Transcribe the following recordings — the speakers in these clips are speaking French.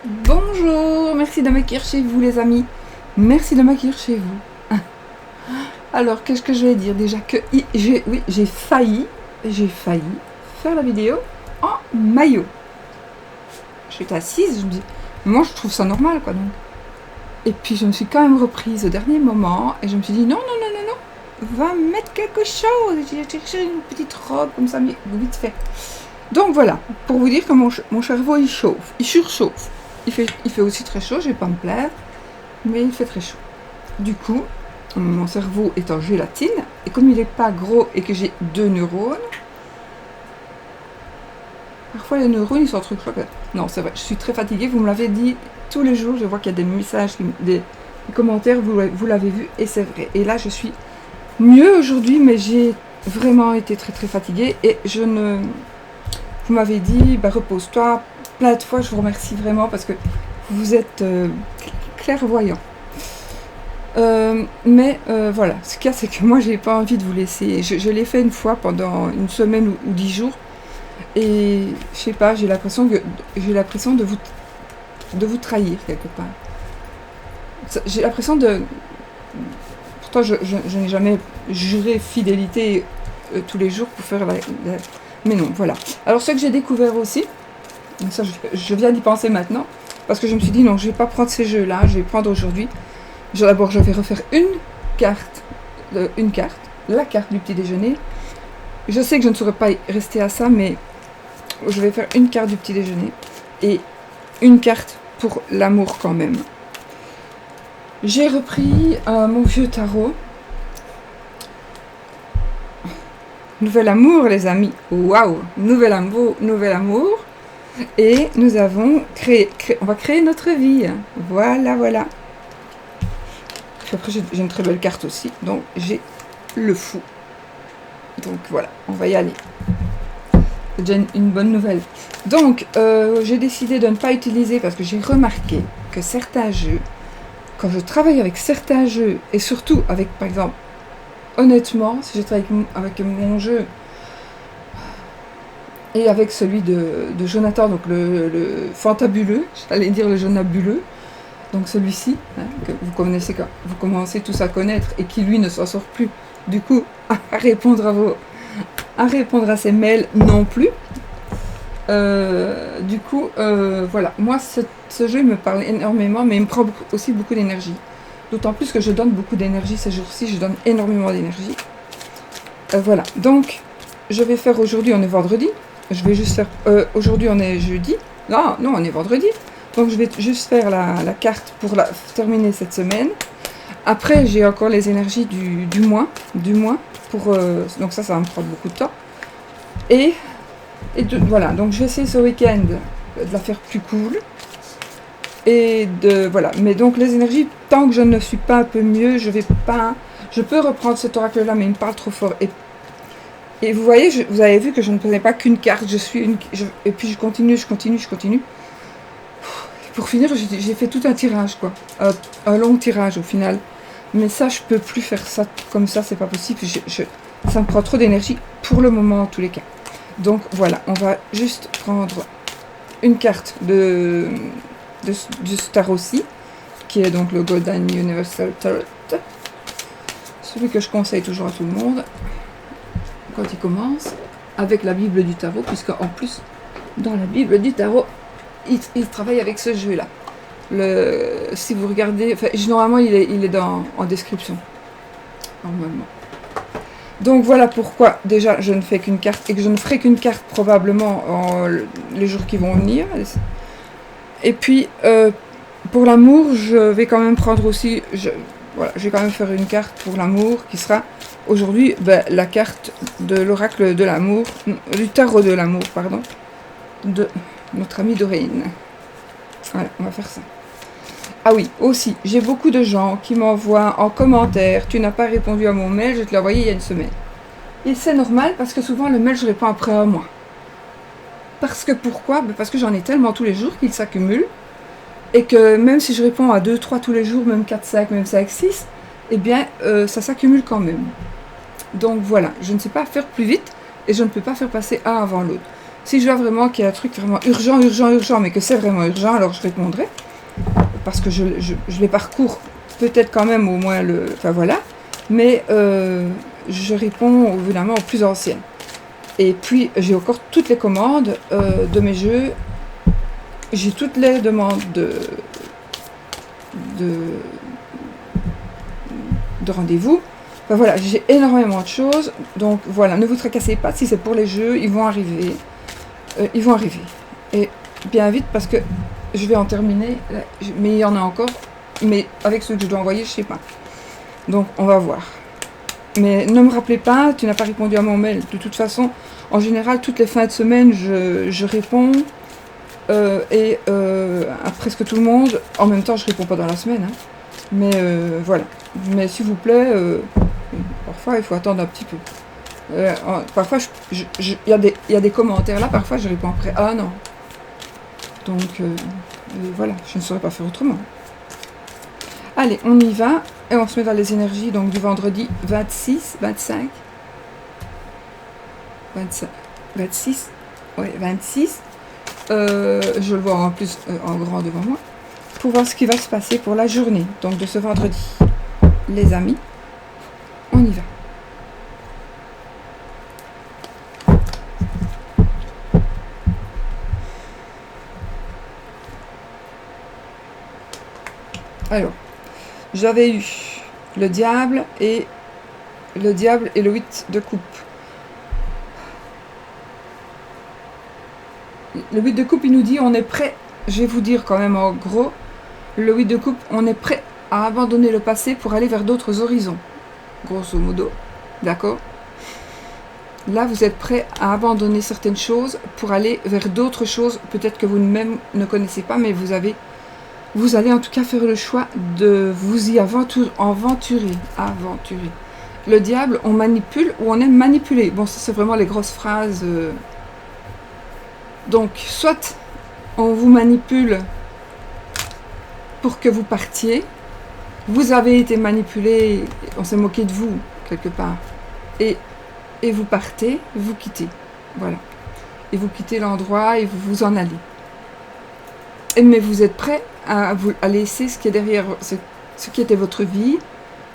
Bonjour, merci de m'accueillir chez vous les amis. Merci de m'accueillir chez vous. Alors, qu'est-ce que je vais dire déjà que j'ai failli faire la vidéo en maillot. J'étais assise, je me dis, moi je trouve ça normal quoi donc. Et puis je me suis quand même reprise au dernier moment et je me suis dit non, va mettre quelque chose. J'ai cherché une petite robe comme ça, mais vite fait. Donc voilà, pour vous dire que mon cerveau il chauffe, il surchauffe. Il fait aussi très chaud, je vais pas me plaindre, mais il fait très chaud. Du coup, mon cerveau est en gélatine, et comme il n'est pas gros et que j'ai 2 neurones, parfois les neurones ils sont trucs. Non, c'est vrai, je suis très fatiguée, vous me l'avez dit tous les jours, je vois qu'il y a des messages, des commentaires, vous l'avez vu, et c'est vrai. Et là, je suis mieux aujourd'hui, mais j'ai vraiment été très très fatiguée, et vous m'avez dit, repose-toi, plein de fois, je vous remercie vraiment parce que vous êtes clairvoyant. Voilà, ce qu'il y a, c'est que moi, j'ai pas envie de vous laisser. Je l'ai fait une fois pendant une semaine ou 10 jours, et je sais pas, j'ai l'impression de vous trahir quelque part. J'ai l'impression de. Pourtant, je n'ai jamais juré fidélité tous les jours pour faire mais non, voilà. Alors, ce que j'ai découvert aussi, ça, je viens d'y penser maintenant, parce que je me suis dit non, je vais pas prendre ces jeux-là, je vais prendre aujourd'hui. D'abord, je vais refaire la carte du petit déjeuner. Je sais que je ne saurais pas rester à ça, mais je vais faire une carte du petit déjeuner et une carte pour l'amour quand même. J'ai repris mon vieux tarot. Nouvel amour, les amis. Waouh, nouvel amour. Et nous avons on va créer notre vie. Voilà. Après, j'ai une très belle carte aussi. Donc, j'ai le fou. Donc, voilà, on va y aller. C'est déjà une bonne nouvelle. Donc, j'ai décidé de ne pas utiliser parce que j'ai remarqué que certains jeux, quand je travaille avec certains jeux, et surtout avec, par exemple, honnêtement, si je travaille avec mon jeu et avec celui de Jonathan, donc le fantabuleux, j'allais dire le jonabuleux, donc celui-ci, que vous commencez tous à connaître et qui lui ne s'en sort plus, du coup, à répondre à ses mails non plus. Voilà, moi ce jeu me parle énormément, mais il me prend aussi beaucoup d'énergie. D'autant plus que je donne beaucoup d'énergie ces jours-ci, je donne énormément d'énergie. Voilà, donc je vais faire aujourd'hui, on est vendredi, je vais juste faire, aujourd'hui on est jeudi, non, on est vendredi, donc je vais juste faire la carte pour terminer cette semaine. Après j'ai encore les énergies du mois, donc ça va me prendre beaucoup de temps. Voilà, donc je vais essayer ce week-end de la faire plus cool. Voilà, mais donc les énergies, tant que je ne suis pas un peu mieux, je peux reprendre cet oracle-là, mais il me parle trop fort. Et vous voyez, vous avez vu que je ne prenais pas qu'une carte, et puis je continue. Pour finir, j'ai fait tout un tirage, quoi. Un long tirage au final. Mais ça, je peux plus faire ça comme ça, c'est pas possible. Ça me prend trop d'énergie pour le moment, en tous les cas. Donc voilà, on va juste prendre une carte du tarot-ci, qui est donc le Golden Universal Tarot. Celui que je conseille toujours à tout le monde quand il commence, avec la Bible du tarot, puisque en plus, dans la Bible du tarot, il travaille avec ce jeu-là. Si vous regardez, normalement il est en description. Normalement. Donc voilà pourquoi déjà je ne fais qu'une carte et que je ne ferai qu'une carte probablement les jours qui vont venir. Et puis pour l'amour, je vais quand même prendre aussi, je vais quand même faire une carte pour l'amour qui sera aujourd'hui la carte de l'oracle de l'amour, du tarot de l'amour, pardon, de notre amie Doreen. Voilà, on va faire ça. Ah oui, aussi, j'ai beaucoup de gens qui m'envoient en commentaire « Tu n'as pas répondu à mon mail, je te l'ai envoyé il y a une semaine. » Et c'est normal parce que souvent le mail, je réponds après un mois. Parce que pourquoi ? Parce que j'en ai tellement tous les jours qu'ils s'accumulent. Et que même si je réponds à 2, 3 tous les jours, même 4, 5, même 5, 6, eh bien, ça s'accumule quand même. » Donc voilà, je ne sais pas faire plus vite et je ne peux pas faire passer un avant l'autre. Si je vois vraiment qu'il y a un truc vraiment urgent, urgent, urgent, mais que c'est vraiment urgent, alors je répondrai. Parce que je les parcours peut-être quand même au moins le... Enfin voilà. Mais je réponds évidemment aux plus anciennes. Et puis j'ai encore toutes les commandes de mes jeux. J'ai toutes les demandes de rendez-vous. Enfin voilà, j'ai énormément de choses. Donc voilà, ne vous tracassez pas si c'est pour les jeux, ils vont arriver. Ils vont arriver. Et bien vite parce que je vais en terminer. Mais il y en a encore. Mais avec ceux que je dois envoyer, je sais pas. Donc on va voir. Mais ne me rappelez pas, tu n'as pas répondu à mon mail. De toute façon, en général, toutes les fins de semaine, je réponds. À presque tout le monde. En même temps, je réponds pas dans la semaine. Hein. Mais voilà. Mais s'il vous plaît, parfois il faut attendre un petit peu. Parfois, il y a des commentaires là, parfois je réponds après. Ah non. Donc voilà, je ne saurais pas faire autrement. Allez, on y va. Et on se met dans les énergies donc du vendredi 26, 25. 25, 26. Ouais, 26. Je le vois en plus en grand devant moi. Pour voir ce qui va se passer pour la journée. Donc de ce vendredi. Les amis, on y va. Alors, j'avais eu le diable et le 8 de coupe. Le 8 de coupe, il nous dit on est prêt, je vais vous dire quand même en gros, le 8 de coupe, on est prêt à abandonner le passé pour aller vers d'autres horizons. Grosso modo, d'accord? Là, vous êtes prêt à abandonner certaines choses pour aller vers d'autres choses, peut-être que vous-même ne connaissez pas, mais vous allez en tout cas faire le choix de vous y aventurer. Le diable, on manipule ou on est manipulé. Bon, ça c'est vraiment les grosses phrases. Donc, soit on vous manipule pour que vous partiez, vous avez été manipulé, on s'est moqué de vous quelque part, et vous partez, vous quittez, voilà. Et vous quittez l'endroit et vous vous en allez. Mais vous êtes prêt à laisser ce qui est derrière, ce qui était votre vie,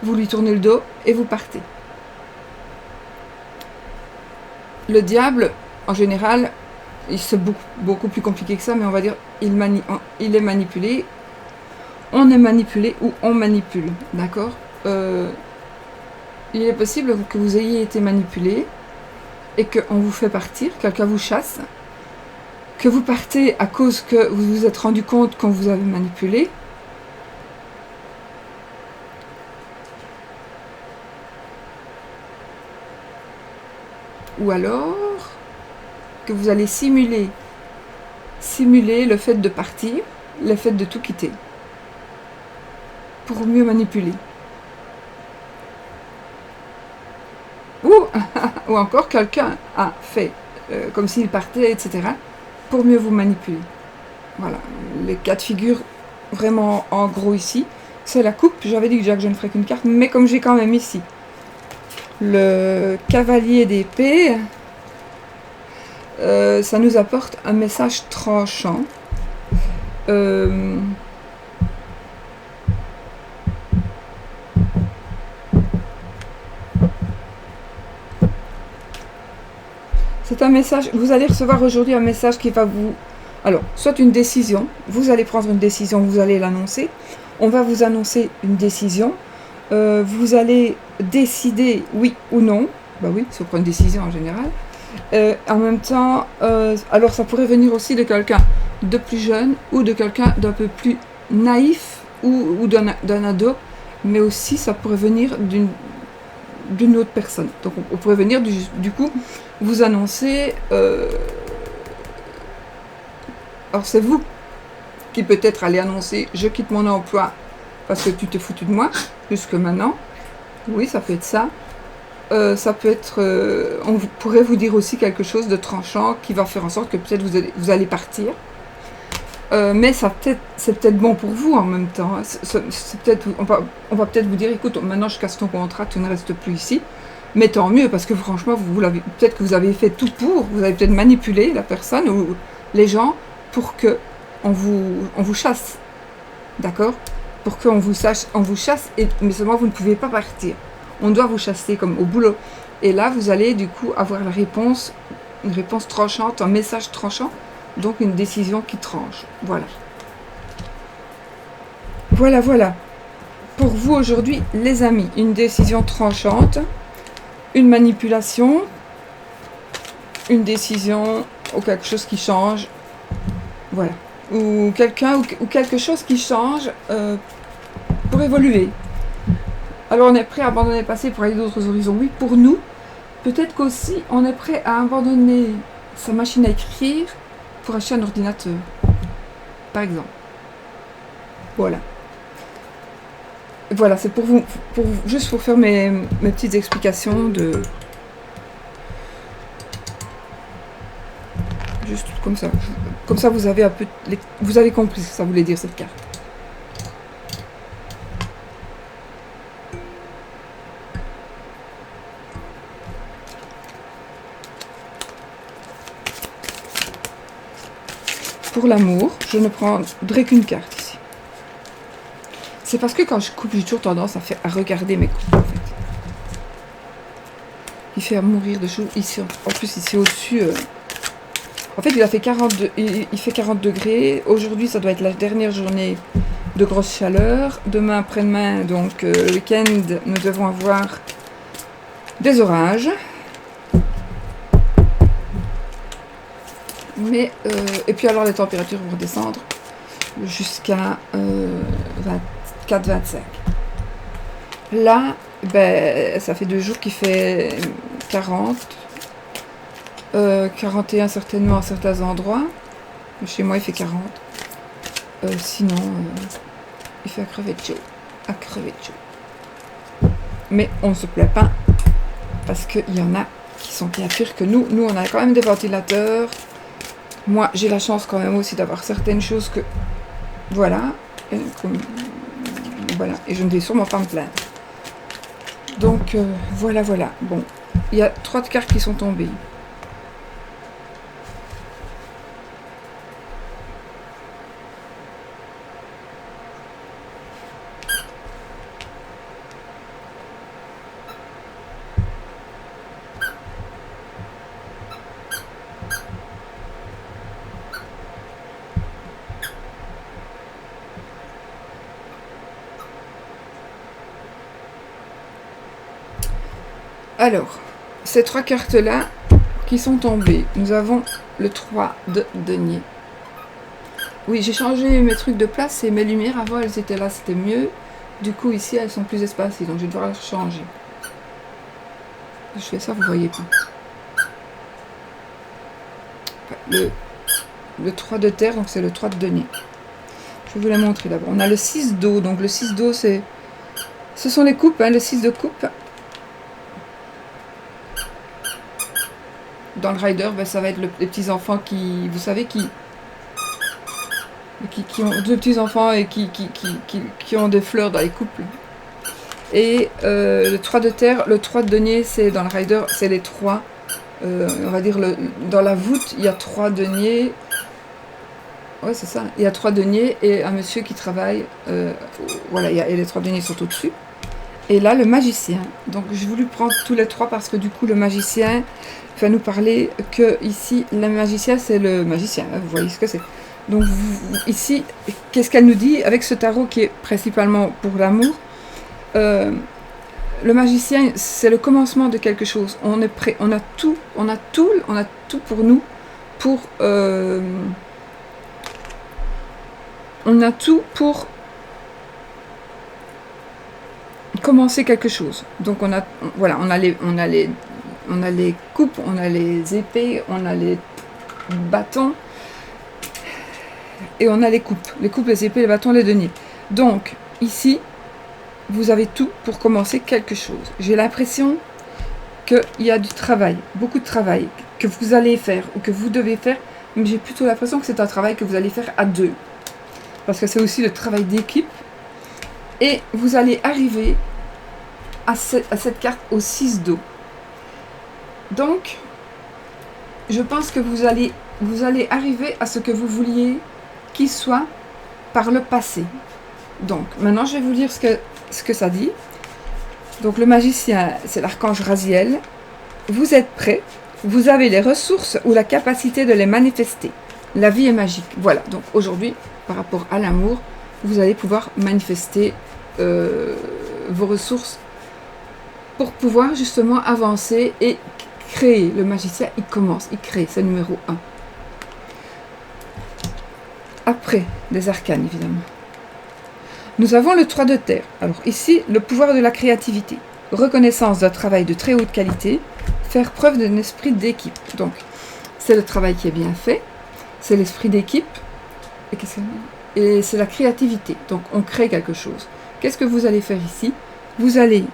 vous lui tournez le dos et vous partez. Le diable, en général, c'est beaucoup plus compliqué que ça, mais on va dire il est manipulé, on est manipulé ou on manipule, d'accord? Il est possible que vous ayez été manipulé et qu'on vous fait partir, quelqu'un vous chasse, que vous partez à cause que vous vous êtes rendu compte qu'on vous avait manipulé. Ou alors que vous allez simuler le fait de partir, le fait de tout quitter, pour mieux manipuler. Ou encore quelqu'un a fait comme s'il partait, etc., pour mieux vous manipuler. Voilà, les cas de figure vraiment en gros ici, c'est la coupe. J'avais dit que je ne ferais qu'une carte, mais comme j'ai quand même ici le cavalier d'épée, ça nous apporte un message tranchant. C'est un message, vous allez recevoir aujourd'hui un message qui va vous... Alors, soit une décision, vous allez prendre une décision, vous allez l'annoncer. On va vous annoncer une décision. Vous allez décider oui ou non. Bah oui, c'est pour une décision en général. En même temps, alors ça pourrait venir aussi de quelqu'un de plus jeune ou de quelqu'un d'un peu plus naïf ou d'un ado, mais aussi ça pourrait venir d'une autre personne. Donc on pourrait venir du coup vous annoncer... alors c'est vous qui peut-être allez annoncer je quitte mon emploi parce que tu t'es foutu de moi jusque maintenant. Oui, ça peut être ça. Ça peut être... on pourrait vous dire aussi quelque chose de tranchant qui va faire en sorte que peut-être vous allez partir. Mais c'est peut-être bon pour vous en même temps. On va peut-être vous dire, écoute, maintenant je casse ton contrat, tu ne restes plus ici. Mais tant mieux, parce que franchement, vous l'avez, peut-être que vous avez fait tout pour, vous avez peut-être manipulé la personne ou les gens pour que on vous chasse. D'accord? Pour qu'on vous chasse, mais seulement vous ne pouvez pas partir. On doit vous chasser comme au boulot. Et là, vous allez du coup avoir la réponse, une réponse tranchante, un message tranchant, donc une décision qui tranche. Voilà. Voilà, voilà. Pour vous aujourd'hui, les amis, une décision tranchante, une manipulation, une décision ou quelque chose qui change. Voilà. Ou quelqu'un ou quelque chose qui change pour évoluer. Alors on est prêt à abandonner le passé pour aller d'autres horizons. Oui, pour nous, peut-être qu'aussi on est prêt à abandonner sa machine à écrire pour acheter un ordinateur. Par exemple. Voilà. Voilà, c'est pour vous, juste pour faire mes petites explications de... Juste comme ça. Comme ça, vous avez un peu... Vous avez compris ce que ça voulait dire, cette carte. Pour l'amour, je ne prendrai qu'une carte ici. C'est parce que quand je coupe, j'ai toujours tendance à regarder mes coupes, en fait. Il fait à mourir de chaud. Ici, en plus, ici au-dessus... En fait, il fait 40 degrés. Aujourd'hui, ça doit être la dernière journée de grosse chaleur. Demain, après-demain, donc le week-end, nous devons avoir des orages. Mais, et puis alors, les températures vont redescendre jusqu'à 24-25. Là, ben, ça fait 2 jours qu'il fait 40. 41 certainement à certains endroits. Chez moi, il fait 40. Sinon, il fait à crever de chaud. À crever de chaud. Mais on ne se plaît pas parce qu'il y en a qui sont bien pires que nous. Nous, on a quand même des ventilateurs. Moi, j'ai la chance quand même aussi d'avoir certaines choses que... Voilà. Voilà. Et je ne vais sûrement pas me plaindre. Donc, voilà, voilà. Bon. Il y a 3 cartes qui sont tombées. Alors, ces 3 cartes-là qui sont tombées, nous avons le 3 de denier. Oui, j'ai changé mes trucs de place et mes lumières, avant elles étaient là, c'était mieux. Du coup, ici, elles sont plus espacées, donc je vais devoir les changer. Je fais ça, vous voyez pas. Le 3 de terre, donc c'est le 3 de denier. Je vais vous la montrer d'abord. On a le 6 d'eau, donc le 6 d'eau, ce sont les coupes, hein, le 6 de coupe. Dans le rider, ben, ça va être les petits-enfants qui, vous savez, qui ont 2 petits-enfants et qui ont des fleurs dans les couples. Et le 3 de terre, le 3 de denier, c'est dans le rider, c'est les 3. On va dire, dans la voûte, il y a 3 deniers. Ouais, c'est ça. Il y a 3 deniers et un monsieur qui travaille. Voilà, et les 3 deniers sont au-dessus. Et là, le magicien. Donc, j'ai voulu prendre tous les 3 parce que du coup, le magicien va nous parler que ici, le magicien, c'est le magicien. Hein, vous voyez ce que c'est. Donc, ici, qu'est-ce qu'elle nous dit avec ce tarot qui est principalement pour l'amour? Le magicien, c'est le commencement de quelque chose. On est prêt, on a tout pour nous, pour on a tout pour commencer quelque chose. Donc on a les coupes, on a les épées, on a les bâtons et on a les coupes, les épées, les bâtons, les deniers. Donc ici, vous avez tout pour commencer quelque chose. J'ai l'impression qu'il y a du travail, beaucoup de travail que vous allez faire ou que vous devez faire, mais j'ai plutôt l'impression que c'est un travail que vous allez faire à 2. Parce que c'est aussi le travail d'équipe. Et vous allez arriver à cette carte au 6 d'eau. Donc, je pense que vous allez arriver à ce que vous vouliez qu'il soit par le passé. Donc, maintenant, je vais vous lire ce que ça dit. Donc, le magicien, c'est l'archange Raziel. Vous êtes prêts, vous avez les ressources ou la capacité de les manifester. La vie est magique. Voilà, donc aujourd'hui, par rapport à l'amour, vous allez pouvoir manifester vos ressources pour pouvoir justement avancer et créer. Le magicien, il commence, il crée, c'est le numéro 1. Après, des arcanes, évidemment. Nous avons le 3 de terre. Alors ici, le pouvoir de la créativité. Reconnaissance d'un travail de très haute qualité. Faire preuve d'un esprit d'équipe. Donc, c'est le travail qui est bien fait. C'est l'esprit d'équipe. Et c'est la créativité. Donc, on crée quelque chose. Qu'est-ce que vous allez faire ici? Vous allez,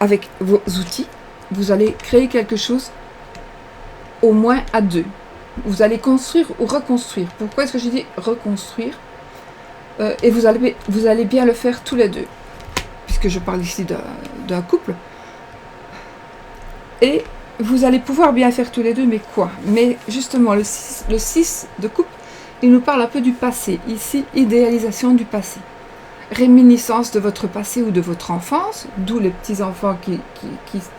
avec vos outils, vous allez créer quelque chose au moins à 2. Vous allez construire ou reconstruire. Pourquoi est-ce que j'ai dit reconstruire? Et vous allez bien le faire tous les deux. Puisque je parle ici d'un couple. Et vous allez pouvoir bien faire tous les deux, mais quoi? Mais justement, le 6 de coupe, il nous parle un peu du passé. Ici, idéalisation du passé. Réminiscence de votre passé ou de votre enfance, d'où les petits-enfants qui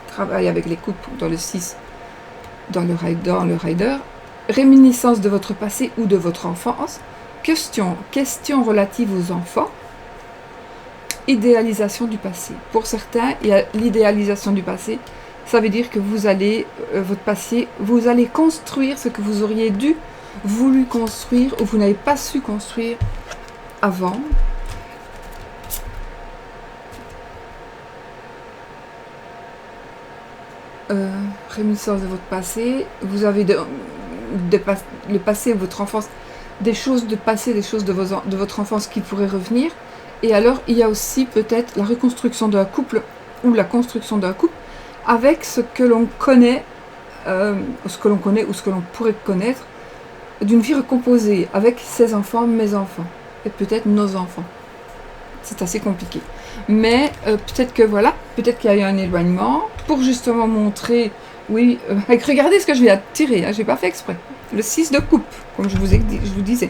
travaillent avec les couples dans le 6, dans le rider. Réminiscence de votre passé ou de votre enfance. Question relative aux enfants. Idéalisation du passé. Pour certains, il y a l'idéalisation du passé. Ça veut dire que vous allez, votre passé, vous allez construire ce que vous auriez voulu construire ou vous n'avez pas su construire avant. Réminiscence de votre passé. Vous avez le passé, votre enfance, des choses de passé, des choses de votre enfance qui pourraient revenir. Et alors, il y a aussi peut-être la reconstruction d'un couple ou la construction d'un couple avec ce que l'on connaît, ou ce que l'on pourrait connaître d'une vie recomposée avec ses enfants, mes enfants et peut-être nos enfants. C'est assez compliqué. Mais peut-être que voilà, peut-être qu'il y a eu un éloignement pour justement montrer, oui, regardez ce que je vais attirer, hein, je n'ai pas fait exprès. Le 6 de coupe, comme je vous disais.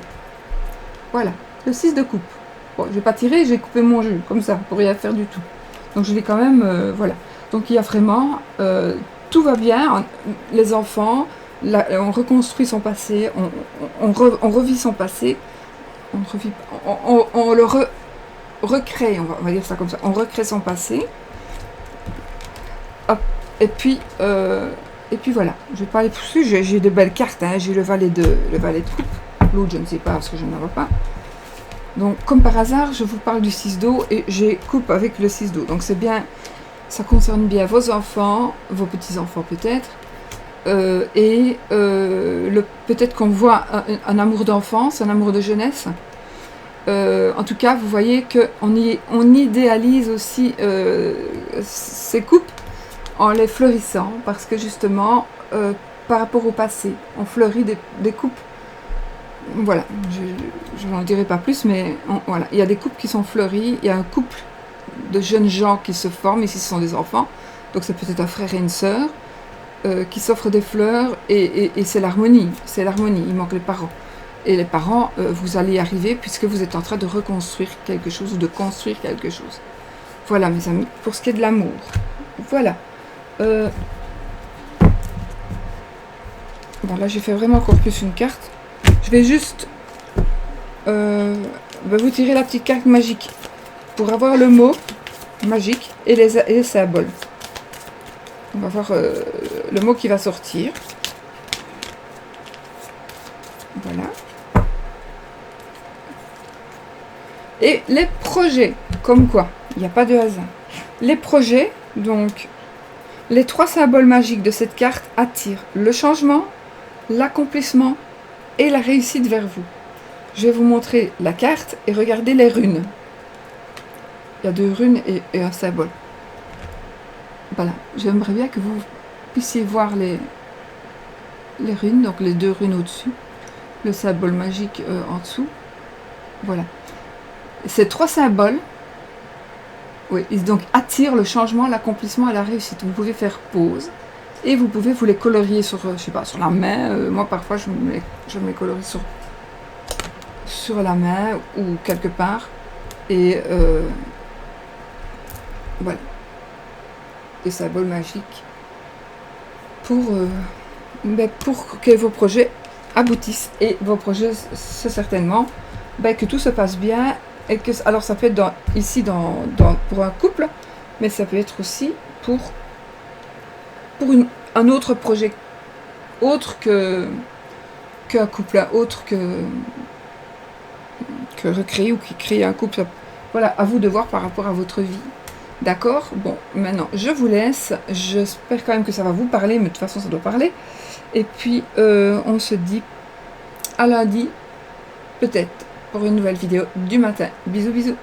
Voilà, le 6 de coupe. Bon, je vais pas tirer, j'ai coupé mon jeu, comme ça, pour rien faire du tout. Donc je vais quand même, voilà. Donc il y a vraiment, tout va bien, les enfants, on reconstruit son passé, on revit son passé, on le recrée, on va dire ça comme ça, on recrée son passé. Hop, et puis voilà, je vais pas aller plus, j'ai de belles cartes, hein, j'ai le valet de coupe, l'autre je ne sais pas parce que je n'en vois pas. Donc comme par hasard, je vous parle du 6 d'eau et j'ai coupe avec le 6 d'eau, donc c'est bien. Ça concerne bien vos enfants, vos petits-enfants peut-être, peut-être qu'on voit un amour d'enfance, un amour de jeunesse. En tout cas, vous voyez qu'on idéalise aussi ces couples en les fleurissant, parce que justement, par rapport au passé, on fleurit des couples. Voilà, je n'en dirai pas plus, mais voilà, il y a des couples qui sont fleuris, il y a un couple de jeunes gens qui se forment, ici ce sont des enfants, donc c'est peut-être un frère et une sœur qui s'offrent des fleurs, et c'est l'harmonie, il manque les parents. Et les parents, vous allez y arriver puisque vous êtes en train de reconstruire quelque chose ou de construire quelque chose. Voilà mes amis, pour ce qui est de l'amour. Voilà. Bon là j'ai fait vraiment encore plus une carte. Je vais juste vous tirer la petite carte magique pour avoir le mot magique et les symboles. On va voir le mot qui va sortir. Voilà. Et les projets, comme quoi, il n'y a pas de hasard. Les projets, donc, les 3 symboles magiques de cette carte attirent le changement, l'accomplissement et la réussite vers vous. Je vais vous montrer la carte et regardez les runes. Il y a 2 runes et un symbole. Voilà, j'aimerais bien que vous puissiez voir les runes, donc les 2 runes au-dessus, le symbole magique en dessous. Voilà. Ces 3 symboles, oui, ils donc attirent le changement, l'accomplissement et la réussite. Vous pouvez faire pause Et vous pouvez vous les colorier sur, je sais pas, sur la main. Moi, parfois, je me les colorie sur la main ou quelque part. Et voilà, des symboles magiques pour que vos projets aboutissent. Et vos projets, c'est certainement que tout se passe bien. Et que, alors, ça peut être ici pour un couple, mais ça peut être aussi pour un autre projet, autre qu'un couple, autre que recréer ou qui crée un couple. Voilà, à vous de voir par rapport à votre vie. D'accord? Bon, maintenant, je vous laisse. J'espère quand même que ça va vous parler, mais de toute façon, ça doit parler. Et puis, on se dit à lundi, peut-être, pour une nouvelle vidéo du matin. Bisous, bisous.